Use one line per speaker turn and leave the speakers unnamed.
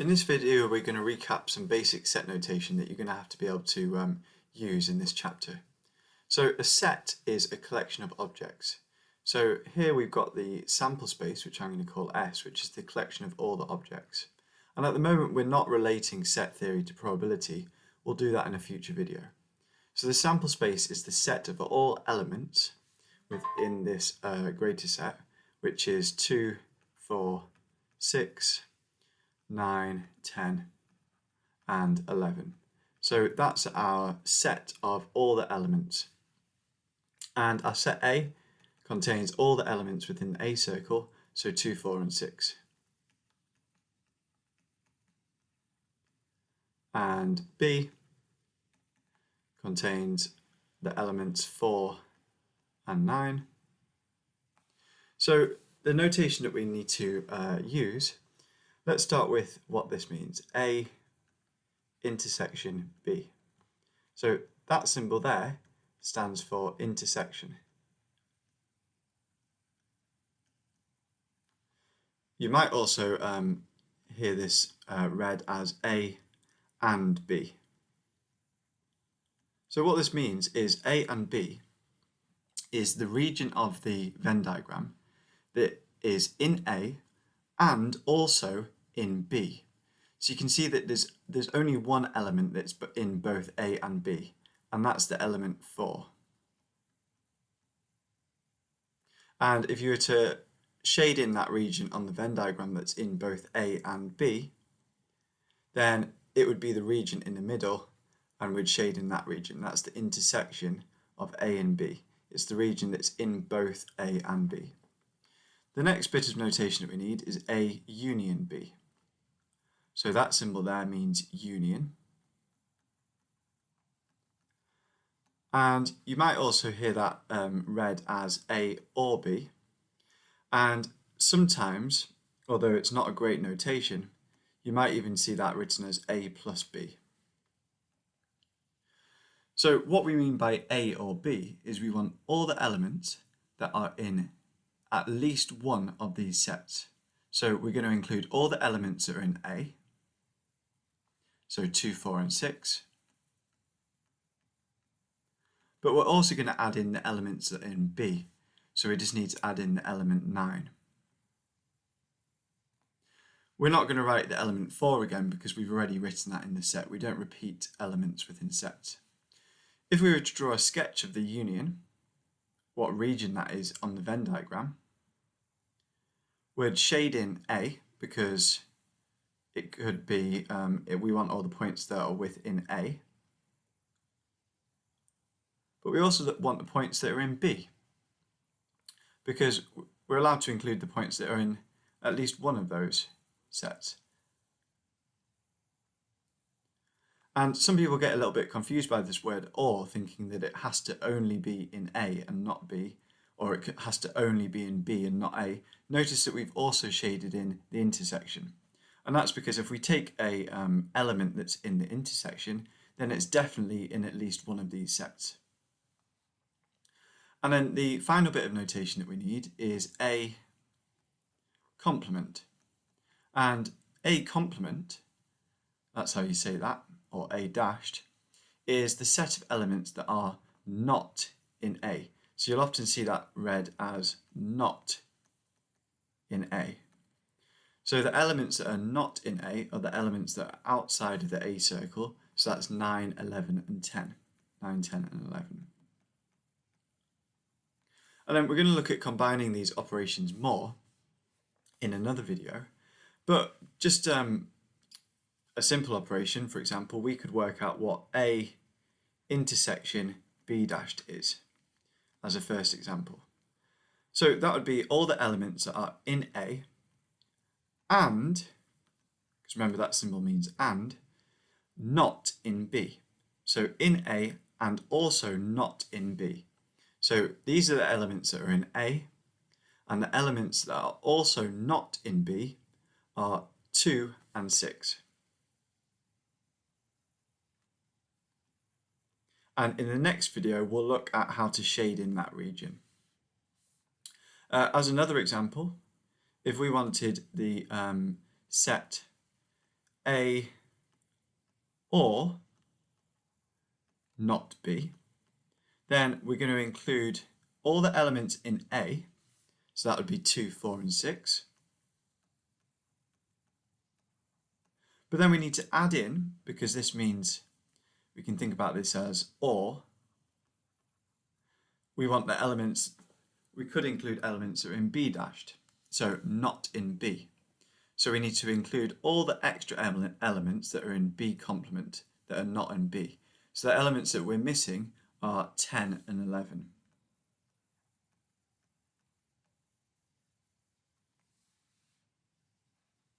In this video, we're going to recap some basic set notation that you're going to have to be able to use in this chapter. So a set is a collection of objects. So here we've got the sample space, which I'm going to call S, which is the collection of all the objects. And at the moment, we're not relating set theory to probability. We'll do that in a future video. So the sample space is the set of all elements within this greater set, which is 2, 4, 6, 9, 10, and 11. So that's our set of all the elements. And our set A contains all the elements within the A circle, so 2, 4, and 6. And B contains the elements 4 and 9. So the notation that we need to use, let's start with what this means. A intersection B. So that symbol there stands for intersection. You might also hear this read as A and B. So what this means is A and B is the region of the Venn diagram that is in A and also in B. So you can see that there's only one element that's in both A and B, and that's the element 4. And if you were to shade in that region on the Venn diagram that's in both A and B, then it would be the region in the middle, and we'd shade in that region. That's the intersection of A and B. It's the region that's in both A and B. The next bit of notation that we need is A union B. So that symbol there means union. And you might also hear that read as A or B. And sometimes, although it's not a great notation, you might even see that written as A plus B. So what we mean by A or B is we want all the elements that are in at least one of these sets. So we're going to include all the elements that are in A, so 2, 4, and 6. But we're also going to add in the elements that are in B, so we just need to add in the element 9. We're not going to write the element 4 again because we've already written that in the set. We don't repeat elements within sets. If we were to draw a sketch of the union, what region that is on the Venn diagram, we'd shade in A because it could be, we want all the points that are within A. But we also want the points that are in B because we're allowed to include the points that are in at least one of those sets. And some people get a little bit confused by this word or, thinking that it has to only be in A and not B, or it has to only be in B and not A. Notice that we've also shaded in the intersection. And that's because if we take a element that's in the intersection, then it's definitely in at least one of these sets. And then the final bit of notation that we need is A complement. And A complement, that's how you say that, or A dashed, is the set of elements that are not in A. So you'll often see that read as not in A. So the elements that are not in A are the elements that are outside of the A circle, so that's 9, 11, and 10. 9, 10, and 11. And then we're going to look at combining these operations more in another video. But just a simple operation, for example, we could work out what A intersection B dashed is as a first example. So that would be all the elements that are in A and, because remember that symbol means and, not in B. So in A and also not in B. So these are the elements that are in A, and the elements that are also not in B are 2 and 6. And in the next video, we'll look at how to shade in that region. As another example, if we wanted the set A or not B, then we're going to include all the elements in A, so that would be 2, 4 and 6. But then we need to add in, because this means we can think about this as or, we want the elements, we could include elements that are in B dashed, so not in B. So we need to include all the extra elements that are in B complement that are not in B. So the elements that we're missing are 10 and 11.